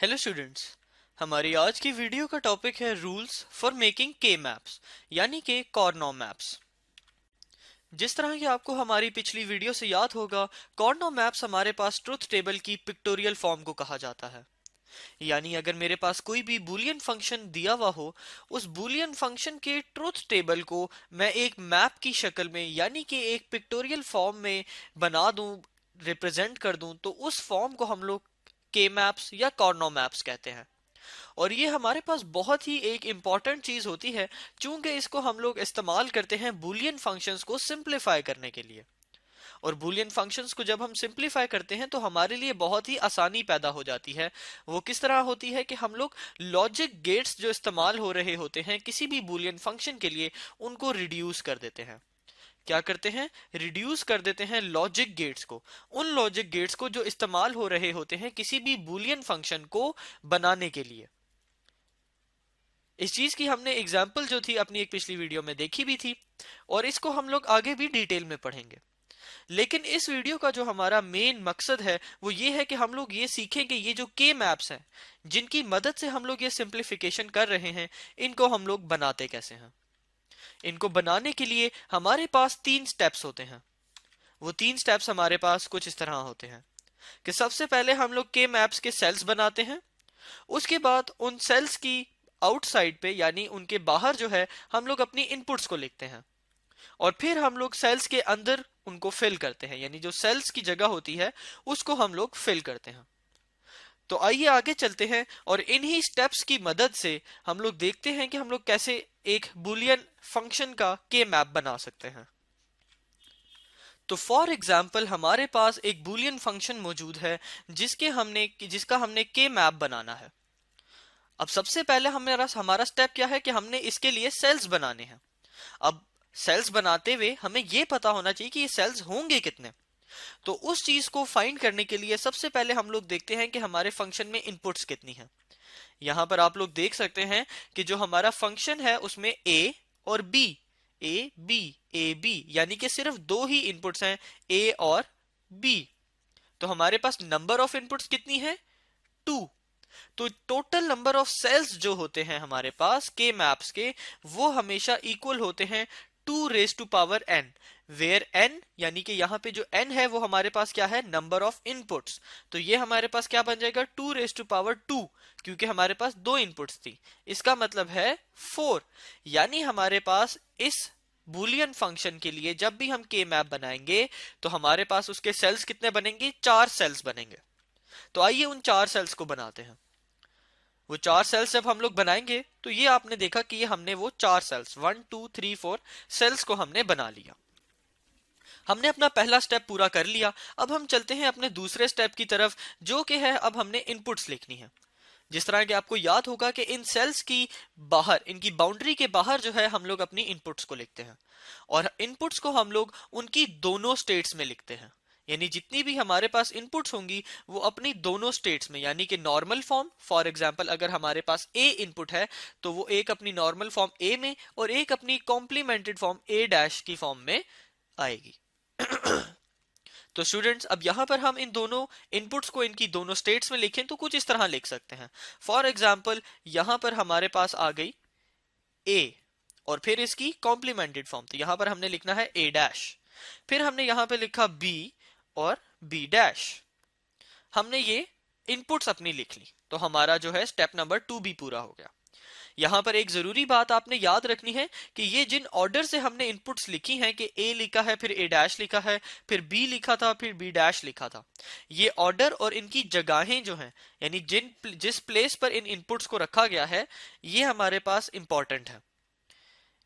Hello students. हमारी आज की वीडियो का टॉपिक है रूल्स फॉर मेकिंग के मैप्स यानी कि कॉर्नो मैप्स। जिस तरह कि आपको हमारी पिछली वीडियो से याद होगा, कॉर्नो मैप्स हमारे पास ट्रुथ टेबल की पिक्टोरियल फॉर्म को कहा जाता है। यानी अगर मेरे पास कोई भी बूलियन फंक्शन दिया हुआ हो, उस बूलियन फंक्शन के ट्रुथ टेबल को मैं एक मैप की शक्ल में यानी कि एक पिक्टोरियल फॉर्म में बना दूं, रिप्रेजेंट कर दूं, तो उस फॉर्म को हम लोग के मैप्स या कॉर्नो मैप्स कहते हैं। और ये हमारे पास बहुत ही एक इम्पॉर्टेंट चीज होती है, चूंकि इसको हम लोग इस्तेमाल करते हैं बूलियन फंक्शंस को सिंप्लीफाई करने के लिए। और बूलियन फंक्शंस को जब हम सिंप्लीफाई करते हैं तो हमारे लिए बहुत ही आसानी पैदा हो जाती है। वो किस तरह होती है कि हम लोग लॉजिक गेट्स जो इस्तेमाल हो रहे होते हैं किसी भी बूलियन फंक्शन के लिए, उनको रिड्यूस कर देते हैं। क्या करते हैं? रिड्यूस कर देते हैं लॉजिक गेट्स को, उन लॉजिक गेट्स को जो इस्तेमाल हो रहे होते हैं किसी भी बूलियन फंक्शन को बनाने के लिए। इस चीज की हमने एग्जाम्पल जो थी अपनी एक पिछली वीडियो में देखी भी थी, और इसको हम लोग आगे भी डिटेल में पढ़ेंगे। लेकिन इस वीडियो का जो हमारा मेन मकसद है वो ये है कि हम लोग ये सीखें कि ये जो के मैप्स हैं जिनकी मदद से हम लोग ये सिंप्लीफिकेशन कर रहे हैं, इनको हम लोग बनाते कैसे हैं। इनको बनाने के लिए हमारे पास 3 स्टेप्स होते हैं। वो 3 स्टेप्स हमारे पास कुछ इस तरह होते हैं कि सबसे पहले हम लोग के मैप्स के सेल्स बनाते हैं। उसके बाद उन सेल्स की आउटसाइड पे यानी उनके बाहर जो है हम लोग अपनी इनपुट्स को लिखते हैं। और फिर हम लोग सेल्स के अंदर उनको फिल करते हैं, यानी जो सेल्स की जगह होती है उसको हम लोग फिल करते हैं। तो आइए आगे चलते हैं और इन्हीं स्टेप्स की मदद से हम लोग देखते हैं कि हम लोग कैसे एक बुलियन फंक्शन का के मैप बना सकते हैं। तो फॉर एग्जाम्पल हमारे पास एक बुलियन फंक्शन मौजूद है जिसका हमने के मैप बनाना है। अब सबसे पहले हमारा स्टेप क्या है कि हमने इसके लिए सेल्स बनाने हैं। अब सेल्स बनाते हुए हमें यह पता होना चाहिए कि ये सेल्स होंगे कितने। तो उस चीज को फाइंड करने के लिए सबसे पहले हम लोग देखते हैं कि हमारे फंक्शन में इनपुट्स कितनी हैं। यहां पर आप लोग देख सकते हैं कि जो हमारा फंक्शन है उसमें ए और बी, ए बी यानी कि सिर्फ 2 ही इनपुट्स हैं, ए और बी। तो हमारे पास नंबर ऑफ इनपुट्स कितनी है? 2। तो टोटल नंबर ऑफ सेल्स जो होते हैं हमारे पास के मैप्स के, वो हमेशा इक्वल होते हैं 2 raised to power n, where n यानी कि यहाँ पे जो n है वो हमारे पास क्या है? Number of inputs. तो ये हमारे पास क्या बन जाएगा? 2 raised to power 2, क्योंकि हमारे पास 2 इनपुट्स थी। इसका मतलब है 4। यानी हमारे पास इस बुलियन फंक्शन के लिए जब भी हम के मैप बनाएंगे तो हमारे पास उसके सेल्स कितने बनेंगे? 4 सेल्स बनेंगे। तो आइए उन 4 सेल्स को बनाते हैं। वो 4 सेल्स जब हम लोग बनाएंगे तो ये आपने देखा कि ये हमने वो 4 सेल्स 1 2 3 4 सेल्स को हमने बना लिया। हमने अपना पहला स्टेप पूरा कर लिया। अब हम चलते हैं अपने दूसरे स्टेप की तरफ, जो कि है अब हमने इनपुट्स लिखनी है। जिस तरह कि आपको याद होगा कि इन सेल्स की बाहर, इनकी बाउंड्री के बाहर जो है हम लोग अपनी इनपुट्स को लिखते हैं। और इनपुट्स को हम लोग उनकी दोनों स्टेट्स में लिखते हैं। यानी जितनी भी हमारे पास इनपुट्स होंगी वो अपनी दोनों स्टेट्स में, यानी कि नॉर्मल फॉर्म, फॉर एग्जांपल अगर हमारे पास ए इनपुट है तो वो एक अपनी नॉर्मल फॉर्म ए में और एक अपनी कॉम्प्लीमेंटेड फॉर्म ए डैश की फॉर्म में आएगी। तो स्टूडेंट्स, अब यहां पर हम इन दोनों इनपुट्स को इनकी दोनों स्टेट्स में लिखें तो कुछ इस तरह लिख सकते हैं। फॉर एग्जांपल यहां पर हमारे पास आ गई ए और फिर इसकी कॉम्प्लीमेंटेड फॉर्म, तो यहां पर हमने लिखना है ए डैश। फिर हमने यहां पे लिखा बी और बी डैश। हमने ये इनपुट्स अपनी लिख ली, तो हमारा जो है स्टेप नंबर 2 भी पूरा हो गया। यहां पर एक जरूरी बात आपने याद रखनी है कि ये जिन ऑर्डर से हमने इनपुट्स लिखी हैं कि ए लिखा है, फिर ए डैश लिखा है, फिर बी लिखा था, फिर बी डैश लिखा था, ये ऑर्डर और इनकी जगहें जो हैं, यानी जिस प्लेस पर इन इनपुट्स को रखा गया है, ये हमारे पास इंपॉर्टेंट है।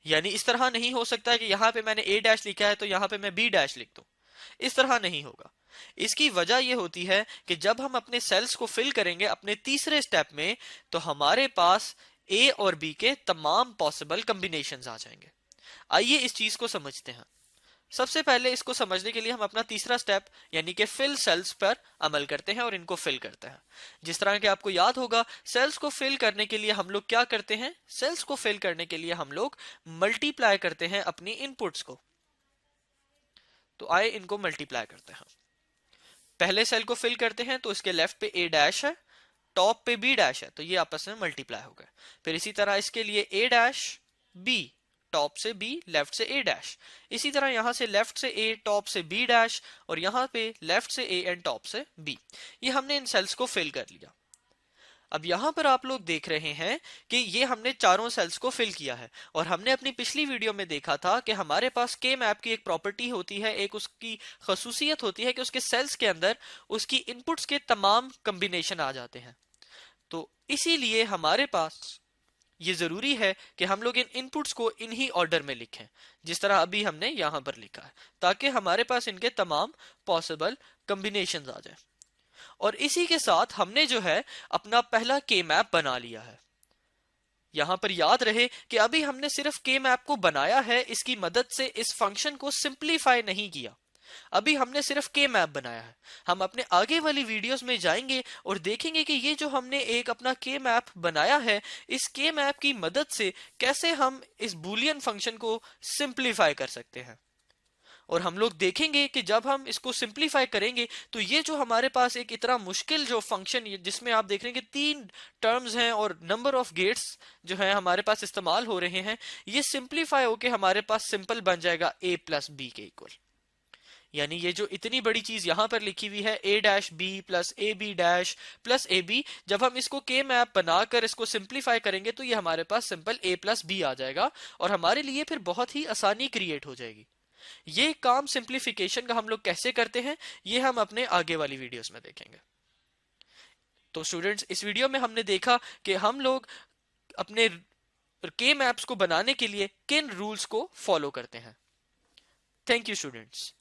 यानी इस तरह नहीं हो सकता है कि यहां पे मैंने ए डैश लिखा है तो यहां पे मैं बी डैश लिख दूं। इस तरह नहीं होगा। इसकी वजह यह होती है कि जब हम अपने सेल्स को फिल करेंगे अपने तीसरे स्टेप में, तो हमारे पास ए और बी के तमाम पॉसिबल कॉम्बिनेशंस आ जाएंगे। आइए इस चीज को समझते हैं। सबसे पहले इसको समझने के लिए हम अपना तीसरा स्टेप यानी कि फिल सेल्स पर अमल करते हैं और इनको फिल करते हैं। जिस तरह के आपको याद होगा, सेल्स को फिल करने के लिए हम लोग क्या करते हैं? सेल्स को फिल करने के लिए हम लोग मल्टीप्लाई करते हैं अपनी इनपुट्स को। तो आए इनको मल्टीप्लाई करते हैं। पहले सेल को फिल करते हैं तो इसके लेफ्ट पे ए डैश है, टॉप पे बी डैश है तो ये आपस में मल्टीप्लाई हो गए। फिर इसी तरह इसके लिए ए डैश बी, टॉप से बी लेफ्ट से ए डैश, इसी तरह यहां से लेफ्ट से ए टॉप से बी डैश, और यहां पे लेफ्ट से ए एंड टॉप से बी। ये हमने इन सेल्स को फिल कर लिया। अब यहां पर आप लोग देख रहे हैं कि ये हमने चारों सेल्स को फिल किया है, और हमने अपनी पिछली वीडियो में देखा था कि हमारे पास के मैप की एक प्रॉपर्टी होती है, एक उसकी खसूसियत होती है कि उसके सेल्स के अंदर उसकी इनपुट्स के तमाम कॉम्बिनेशन आ जाते हैं। तो इसीलिए हमारे पास ये जरूरी है कि हम लोग इन इनपुट्स को इन्हीं ऑर्डर में लिखें जिस तरह अभी हमने यहां पर लिखा है, ताकि हमारे पास इनके तमाम पॉसिबल कॉम्बिनेशंस आ जाए। और इसी के साथ हमने जो है अपना पहला के मैप बना लिया है। यहां पर याद रहे कि अभी हमने सिर्फ के मैप को बनाया है, इसकी मदद से इस फंक्शन को सिंप्लीफाई नहीं किया। अभी हमने सिर्फ के मैप बनाया है। हम अपने आगे वाली वीडियोस में जाएंगे और देखेंगे कि ये जो हमने एक अपना के मैप बनाया है, इस के मैप की मदद से कैसे हम इस बूलियन फंक्शन को सिंप्लीफाई कर सकते हैं। और हम लोग देखेंगे कि जब हम इसको सिंप्लीफाई करेंगे तो ये जो हमारे पास एक इतना मुश्किल जो फंक्शन जिसमें आप देख रहे हैं कि 3 टर्म्स हैं और नंबर ऑफ गेट्स जो है हमारे पास इस्तेमाल हो रहे हैं, ये सिंप्लीफाई होके हमारे पास सिंपल बन जाएगा a प्लस बी के इक्वल। यानी ये जो इतनी बड़ी चीज यहां पर लिखी हुई है a dash B plus A B dash plus A B, जब हम इसको के मैप बनाकर इसको सिंप्लीफाई करेंगे तो ये हमारे पास सिंपल a प्लस बी आ जाएगा, और हमारे लिए फिर बहुत ही आसानी क्रिएट हो जाएगी। ये काम सिंप्लीफिकेशन का हम लोग कैसे करते हैं ये हम अपने आगे वाली वीडियोस में देखेंगे। तो स्टूडेंट्स, इस वीडियो में हमने देखा कि हम लोग अपने के मैप्स को बनाने के लिए किन रूल्स को फॉलो करते हैं। Thank you students.